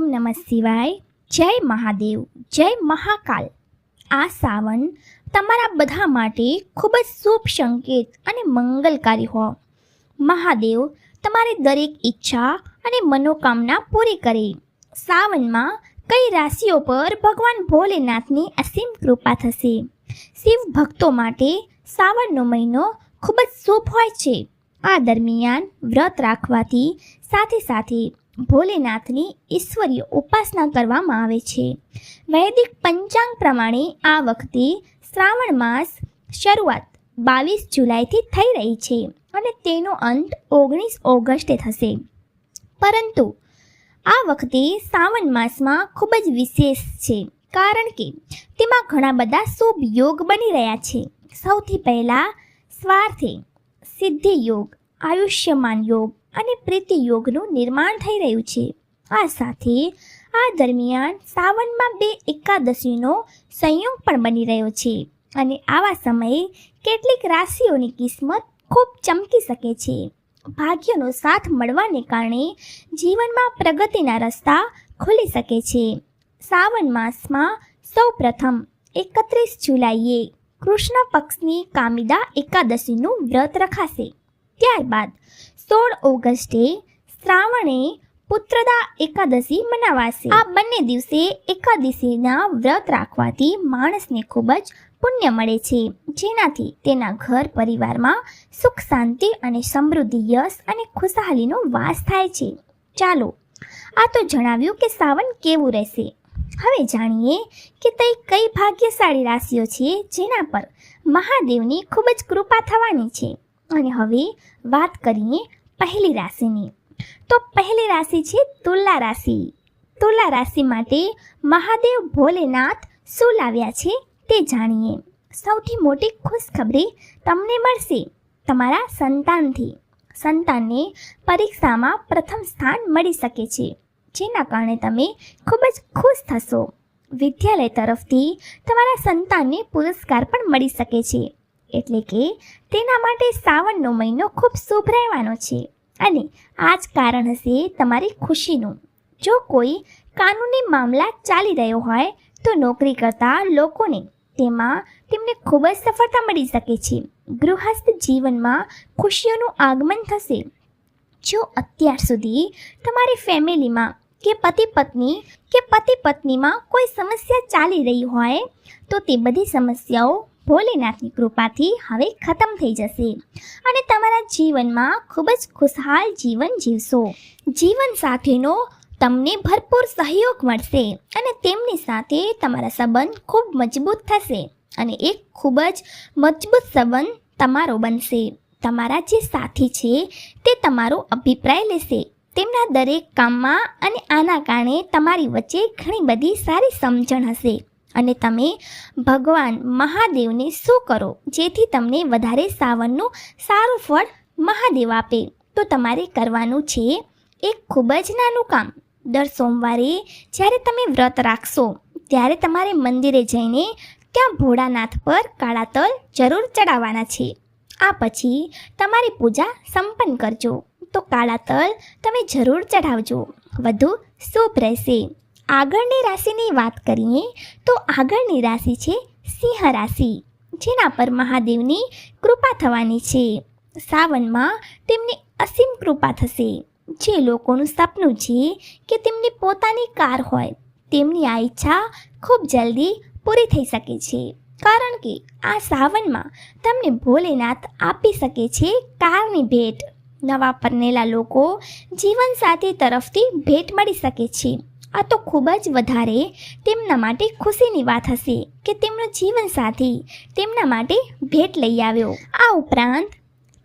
નમઃ શિવાય. જય મહાદેવ, જય મહાકાલ. આ સાવન તમારા બધા માટે ખૂબ જ શુભ સંકેત અને મંગલકારી હો. મહાદેવ તમારી દરેક ઈચ્છા અને મનોકામના પૂરી કરે. સાવનમાં કઈ રાશિઓ પર ભગવાન ભોલેનાથની અસીમ કૃપા થશે? શિવ ભક્તો માટે સાવનનો મહિનો ખૂબ જ શુભ હોય છે. આ દરમિયાન વ્રત રાખવાથી સાથે સાથે ભોલેનાથની ઈશ્વરીય ઉપાસના કરવામાં આવે છે. વૈદિક પંચાંગ પ્રમાણે આ વખતે શ્રાવણ માસ શરૂઆત 22 જુલાઈથી થઈ રહી છે અને તેનો અંત 19 ઓગસ્ટે થશે. પરંતુ આ વખતે શ્રાવણ માસમાં ખૂબ જ વિશેષ છે, કારણ કે તેમાં ઘણા બધા શુભ યોગ બની રહ્યા છે. સૌથી પહેલાં સ્વાર્થે સિદ્ધિ યોગ, આયુષ્યમાન યોગ અને પ્રીતિ યોગનું નિર્માણ થઈ રહ્યું છે. આ સાથે આ દરમિયાન સાવનમાં 2 એકાદશીનો સંયોગ પણ બની રહ્યો છે અને આવા સમયે કેટલીક રાશિઓની કિસ્મત ખૂબ ચમકી શકે છે. ભાગ્યનો સાથ મળવાને કારણે જીવનમાં પ્રગતિના રસ્તા ખુલી શકે છે. શ્રાવણ માસમાં સૌ પ્રથમ 31 જુલાઈએ કૃષ્ણ પક્ષની કામિદા એકાદશીનું વ્રત રખાશે. ત્યારબાદ 16 ઓગસ્ટે શ્રાવણે પુત્રદા એકાદશી મનાવાશે. આ બંને દિવસે એકાદશીના વ્રત રાખવાથી માણસને ખૂબ જ પુણ્ય મળે છે, જેનાથી તેના ઘર પરિવારમાં સુખ શાંતિ અને સમૃદ્ધિ, યશ અને ખુશહાલીનો વાસ થાય છે. ચાલો, આ તો જણાવ્યું કે સાવન કેવું રહેશે. હવે જાણીએ કે તે કઈ ભાગ્યશાળી રાશિઓ છે જેના પર મહાદેવની ખૂબ જ કૃપા થવાની છે. અને હવે વાત કરીએ પહેલી રાશિની. તો પહેલી રાશિ છે તુલા રાશિ. તુલા રાશિ માટે મહાદેવ ભોલેનાથ શું લાવ્યા છે તે જાણીએ. સૌથી મોટી ખુશખબરી તમને મળશે તમારા સંતાનથી. સંતાનને પરીક્ષામાં પ્રથમ સ્થાન મળી શકે છે, જેના કારણે તમે ખૂબ જ ખુશ થશો. વિદ્યાલય તરફથી તમારા સંતાનને પુરસ્કાર પણ મળી શકે છે, એટલે કે તેના માટે શ્રાવણનો મહિનો ખૂબ શુભ રહેવાનો છે. અને આ જ કારણ હશે તમારી ખુશીનું. જો કોઈ કાનૂની મામલા ચાલી રહ્યો હોય તો નોકરી કરતા લોકોને તેમાં તેમને ખૂબ જ સફળતા મળી શકે છે. ગૃહસ્થ જીવનમાં ખુશીઓનું આગમન થશે. જો અત્યાર સુધી તમારી ફેમિલીમાં કે પતિ પત્નીમાં કોઈ સમસ્યા ચાલી રહી હોય તો તે બધી સમસ્યાઓ ભોલેનાથની કૃપાથી હવે ખતમ થઈ જશે અને તમારા જીવનમાં ખૂબ જ ખુશહાલ જીવન જીવશો. જીવન સાથેનો તમને ભરપૂર સહયોગ મળશે અને તેમની સાથે તમારા સંબંધ ખૂબ મજબૂત થશે અને એક ખૂબ જ મજબૂત સંબંધ તમારો બનશે. તમારા જે સાથી છે તે તમારો અભિપ્રાય લેશે તેમના દરેક કામમાં અને આના કારણે તમારી વચ્ચે ઘણી બધી સારી સમજણ હશે. અને તમે ભગવાન મહાદેવને શું કરો જેથી તમને વધારે સાવનનું સારું ફળ મહાદેવ આપે? તો તમારે કરવાનું છે એક ખૂબ જ નાનું કામ. દર સોમવારે જ્યારે તમે વ્રત રાખશો ત્યારે તમારે મંદિરે જઈને ત્યાં ભોળાનાથ પર કાળા તલ જરૂર ચડાવવાના છે. આ પછી તમારી પૂજા સંપન્ન કરજો. તો કાળા તલ તમે જરૂર ચઢાવજો, વધુ શુભ રહેશે. આગળની રાશિની વાત કરીએ તો આગળની રાશિ છે સિંહ રાશિ, જેના પર મહાદેવની કૃપા થવાની છે. સાવનમાં તેમની અસીમ કૃપા થશે. જે લોકોનું સપનું છે કે તેમની પોતાની કાર હોય તેમની આ ઈચ્છા ખૂબ જલ્દી પૂરી થઈ શકે છે, કારણ કે આ સાવનમાં તમને ભોલેનાથ આપી શકે છે કારની ભેટ. નવા પરણેલા લોકો જીવનસાથી તરફથી ભેટ મળી શકે છે. આ તો ખૂબ જ વધારે તેમના માટે ખુશીની વાત હશે કે તેમનો જીવનસાથી તેમના માટે ભેટ લઈ આવ્યો. આ ઉપરાંત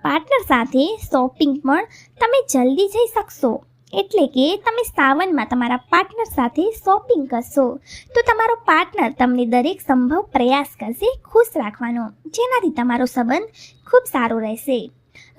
પાર્ટનર સાથે શોપિંગ પણ તમે જલ્દી જઈ શકશો. એટલે કે તમે સાવનમાં તમારા પાર્ટનર સાથે શોપિંગ કરશો તો તમારો પાર્ટનર તમને દરેક સંભવ પ્રયાસ કરશે ખુશ રાખવાનો, જેનાથી તમારો સંબંધ ખૂબ સારો રહેશે.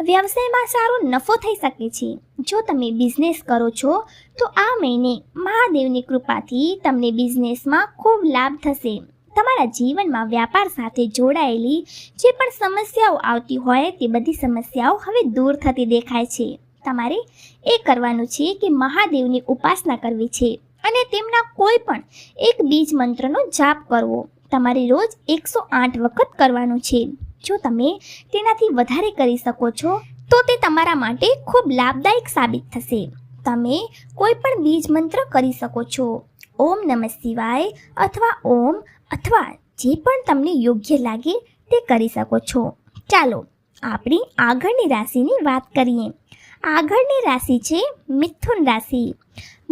વ્યવસાયમાં સારો નફો થઈ શકે છે. જો તમે બિઝનેસ કરો છો તો આ મહિને મહાદેવની કૃપાથી તમને બિઝનેસમાં ખૂબ લાભ થશે. તમારા જીવનમાં વ્યાપાર સાથે જોડાયેલી જે પણ સમસ્યાઓ આવતી હોય તે બધી સમસ્યાઓ હવે દૂર થતી દેખાય છે. તમારે એ કરવાનું છે કે મહાદેવની ઉપાસના કરવી છે અને તેમના કોઈ પણ એક બીજ મંત્રનો જાપ કરવો તમારે રોજ 108 વખત કરવાનું છે. જો તમે તેનાથી વધારે કરી શકો છો તો તે તમારા માટે ખૂબ લાભદાયક સાબિત થશે. તમે કોઈ પણ બીજ મંત્ર કરી શકો છો. ઓમ નમઃ શિવાય અથવા ઓમ અથવા જે પણ તમને યોગ્ય લાગે તે કરી શકો છો. ચાલો આપણી આગળની રાશિની વાત કરીએ. આગળની રાશિ છે મિથુન રાશિ.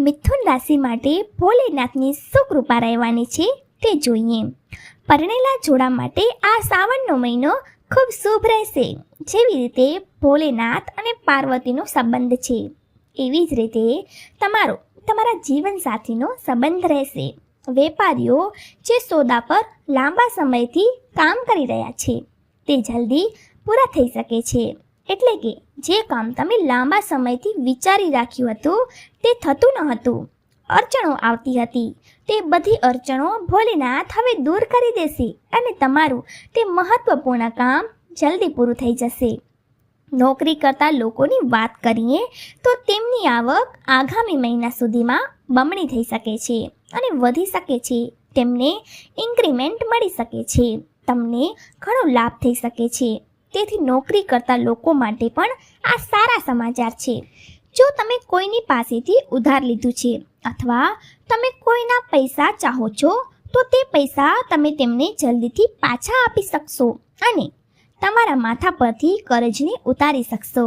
મિથુન રાશિ માટે ભોલેનાથની શું કૃપા રહેવાની છે તે જોઈએ. પરણેલા જોડા માટે આ શ્રાવણનો મહિનો ખૂબ શુભ રહેશે. જેવી રીતે ભોલેનાથ અને પાર્વતીનો સંબંધ છે એવી જ રીતે તમારા જીવનસાથીનો સંબંધ રહેશે. વેપારીઓ જે સોદા પર લાંબા સમયથી કામ કરી રહ્યા છે તે જલ્દી પૂરા થઈ શકે છે. એટલે કે જે કામ તમે લાંબા સમયથી વિચારી રાખ્યું હતું તે થતું ન હતું, અડચણો આવતી હતી, તે બધી અડચણો ભોલેનાથ હવે દૂર કરી દેશે અને તમારું તે મહત્વપૂર્ણ કામ જલ્દી પૂરું થઈ જશે. નોકરી કરતા લોકોની વાત કરીએ તો તેમની આવક આગામી મહિના સુધીમાં બમણી થઈ શકે છે અને વધી શકે છે. તેમને ઇન્ક્રીમેન્ટ મળી શકે છે. તમને ઘણો લાભ થઈ શકે છે. તેથી નોકરી કરતા લોકો માટે પણ આ સારા સમાચાર છે. જો તમે કોઈની પાસેથી ઉધાર લીધું છે અથવા તમે કોઈના પૈસા ચાહો છો તો તે પૈસા તમે તેમને જલ્દીથી પાછા આપી શકશો અને તમારા માથા પરથી કરજને ઉતારી શકશો.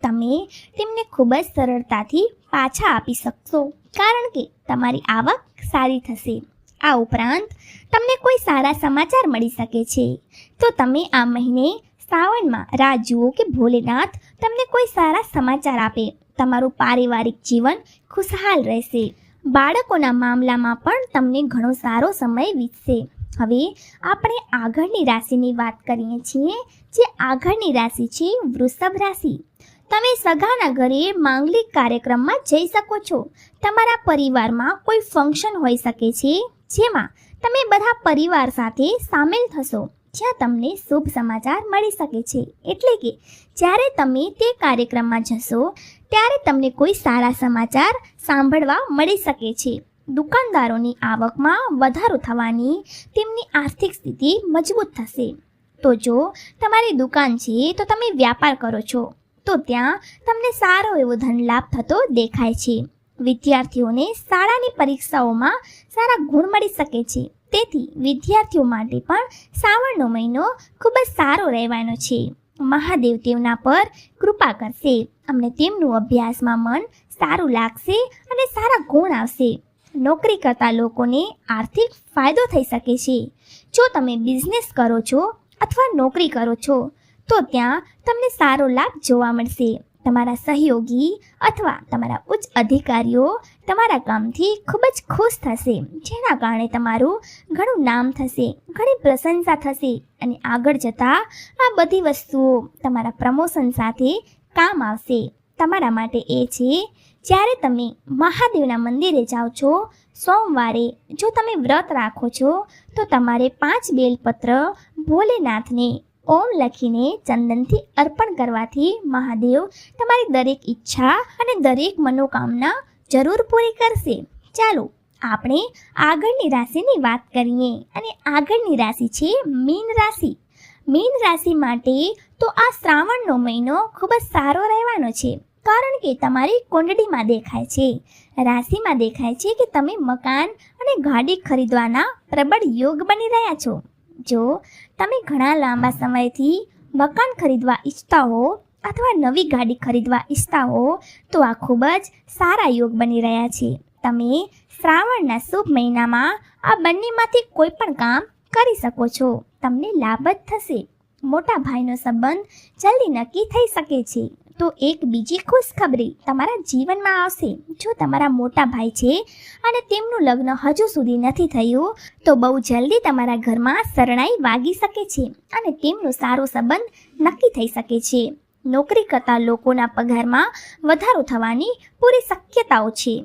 તમે તેમને ખૂબ જ સરળતાથી પાછા આપી શકશો કારણ કે તમારી આવક સારી થશે. આ ઉપરાંત તમને કોઈ સારા સમાચાર મળી શકે છે. તો તમે આ મહિને શ્રાવણમાં રાહ જુઓ કે ભોલેનાથ તમને કોઈ સારા સમાચાર આપે. તમારું પારિવારિક જીવન ખુશહાલ રહેશે. બાળકોના મામલામાં પણ તમને ઘણો સારો સમય વીતશે. હવે આપણે આગળની રાશિની વાત કરીએ છીએ. જે આગળની રાશિ છે વૃષભ રાશિ. તમે સગાના ઘરે માંગલિક કાર્યક્રમમાં જઈ શકો છો. તમારા પરિવારમાં કોઈ ફંક્શન હોઈ શકે છે જેમાં તમે બધા પરિવાર સાથે સામેલ થશો, જ્યાં તમને શુભ સમાચાર મળી શકે છે. એટલે કે જ્યારે તમે તે કાર્યક્રમમાં જશો ત્યારે તમને કોઈ સારા સમાચાર સાંભળવા મળી શકે છે. દુકાનદારોની આવકમાં વધારો થવાની તેમની આર્થિક સ્થિતિ મજબૂત થશે. તો જો તમારી દુકાન છે તો તમે વ્યાપાર કરો છો તો ત્યાં તમને સારો એવો ધન લાભ થતો દેખાય છે. વિદ્યાર્થીઓને શાળાની પરીક્ષાઓમાં સારા ગુણ મળી શકે છે. તેથી વિદ્યાર્થીઓ માટે પણ શ્રાવણનો મહિનો ખૂબ જ સારો રહેવાનો છે. મહાદેવ તેમના પર કૃપા કરશે. અમને તેમનું અભ્યાસમાં મન સારું લાગશે અને સારા ગુણ આવશે. નોકરી કરતા લોકોને આર્થિક ફાયદો થઈ શકે છે. જો તમે બિઝનેસ કરો છો અથવા નોકરી કરો છો તો ત્યાં તમને સારો લાભ જોવા મળશે. તમારા સહયોગી અથવા તમારા ઉચ્ચ અધિકારીઓ તમારા કામથી ખૂબ જ ખુશ થશે, જેના કારણે તમારું ઘણું નામ થશે, ઘણી પ્રશંસા થશે અને આગળ જતાં આ બધી વસ્તુઓ તમારા પ્રમોશન સાથે કામ આવશે. તમારા માટે એ છે જ્યારે તમે મહાદેવના મંદિરે જાઓ છો સોમવારે, જો તમે વ્રત રાખો છો તો તમારે 5 બેલપત્ર ભોલેનાથને ઓમ લખીને ચંદનથી અર્પણ કરવાથી મહાદેવ તમારી દરેક ઈચ્છા અને દરેક મનોકામના જરૂર પૂરી કરશે. ચાલો આપણે આગળની રાશિની વાત કરીએ અને આગળની રાશિ છે મીન રાશિ. મીન રાશિ માટે તો આ શ્રાવણનો મહિનો ખૂબ જ સારો રહેવાનો છે કારણ કે તમારી કુંડળીમાં દેખાય છે, રાશિમાં દેખાય છે કે તમે મકાન અને ગાડી ખરીદવાના પ્રબળ યોગ બની રહ્યા છો. જો તમે ઘણા લાંબા સમયથી મકાન ખરીદવા ઈચ્છતા હો અથવા નવી ગાડી ખરીદવા ઈચ્છતા હો તો આ ખૂબ જ સારા યોગ બની રહ્યા છે. તમે શ્રાવણના શુભ મહિનામાં આ બંનેમાંથી કોઈ પણ કામ કરી શકો છો. તમને લાભ જ થશે. મોટા ભાઈનો સંબંધ જલ્દી નક્કી થઈ શકે છે. તો એક બીજી ખુશખબરી તમારા જીવનમાં આવશે. જો તમારા મોટા ભાઈ છે અને તેમનું લગ્ન હજુ સુધી નથી થયું તો બહુ જલ્દી તમારા ઘરમાં શરણાઈ વાગી શકે છે અને તેમનો સારો સંબંધ નક્કી થઈ શકે છે. નોકરી કરતા લોકોના પગારમાં વધારો થવાની પૂરી શક્યતાઓ છે.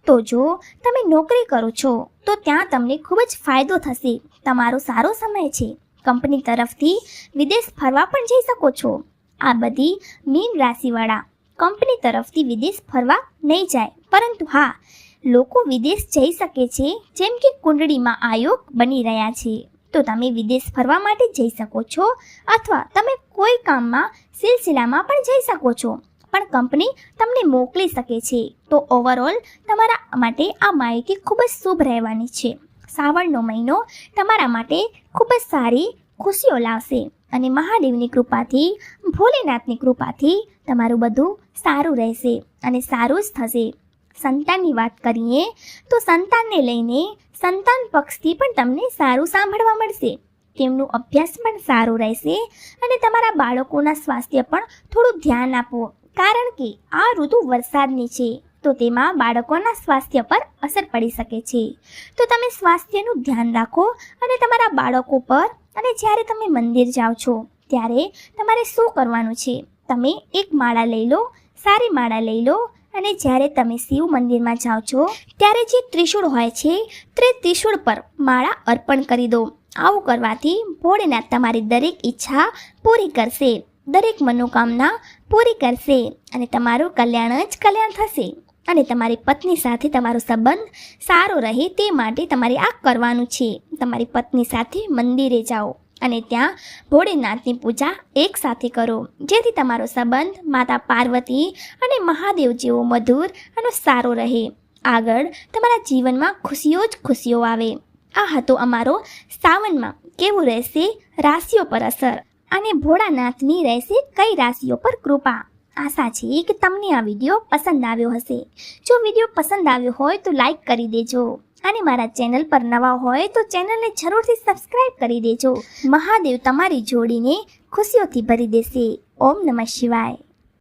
તો જો તમે નોકરી કરો છો તો ત્યાં તમને ખૂબ જ ફાયદો થશે. તમારો સારો સમય છે. કંપની તરફથી વિદેશ ફરવા પણ જઈ શકો છો. આ બધી મીન રાશિવાળા કંપની તરફથી વિદેશ ફરવા નહીં જાય, પરંતુ હા લોકો વિદેશ જઈ શકે છે, જેમ કે કુંડળીમાં આ યોગ બની રહ્યા છે. તો તમે વિદેશ ફરવા માટે જઈ શકો છો, અથવા તમે કોઈ કામમાં સિલસિલામાં પણ જઈ શકો છો, પણ કંપની તમને મોકલી શકે છે. તો ઓવરઓલ તમારા માટે આ માહિતી ખૂબ જ શુભ રહેવાની છે. શ્રાવણનો મહિનો તમારા માટે ખૂબ જ સારી ખુશીઓ લાવશે અને મહાદેવની કૃપાથી, ભોલેનાથની કૃપાથી તમારું બધું સારું રહેશે અને સારું જ થશે. સંતાનની વાત કરીએ તો સંતાનને લઈને સંતાન પક્ષથી પણ તમને સારું સાંભળવા મળશે. તેમનું અભ્યાસ પણ સારો રહેશે અને તમારા બાળકોના સ્વાસ્થ્ય પણ થોડું ધ્યાન આપો, કારણ કે આ ઋતુ વરસાદની છે, તો તેમાં બાળકોના સ્વાસ્થ્ય પર અસર પડી શકે છે. તો તમે સ્વાસ્થ્યનું ધ્યાન રાખો અને તમારા બાળકો પર. અને જ્યારે તમે મંદિર જાઓ છો ત્યારે તમારે શું કરવાનું છે? તમે એક માળા લઈ લો, સારી માળા લઈ લો, અને જ્યારે તમે શિવ મંદિરમાં જાઓ છો ત્યારે જે ત્રિશૂળ હોય છે તે ત્રિશૂળ પર માળા અર્પણ કરી દો. આવું કરવાથી ભોળેનાથ તમારી દરેક ઈચ્છા પૂરી કરશે, દરેક મનોકામના પૂરી કરશે અને તમારું કલ્યાણ જ કલ્યાણ થશે. અને તમારી પત્ની સાથે તમારો સંબંધ સારો રહે તે માટે તમારે આ કરવાનું છે. તમારી પત્ની સાથે મંદિરે જાઓ અને ત્યાં ભોળેનાથની પૂજા એક સાથે કરો, જેથી તમારો સંબંધ માતા પાર્વતી અને મહાદેવ જેવો મધુર અને સારો રહે. આગળ તમારા જીવનમાં ખુશીઓ જ ખુશીઓ આવે. આ હતો અમારો શ્રાવણમાં કેવું રહેશે રાશિઓ પર અસર, અને ભોળાનાથની રહેશે કઈ રાશિઓ પર કૃપા. આશા છે કે તમને આ વિડીયો પસંદ આવ્યો હશે. જો વિડીયો પસંદ આવ્યો હોય તો લાઈક કરી દેજો, અને મારા ચેનલ પર નવા હોય તો ચેનલને જરૂરથી સબસ્ક્રાઈબ કરી દેજો. મહાદેવ તમારી જોડીને ખુશીઓથી ભરી દેશે. ઓમ નમઃ શિવાય.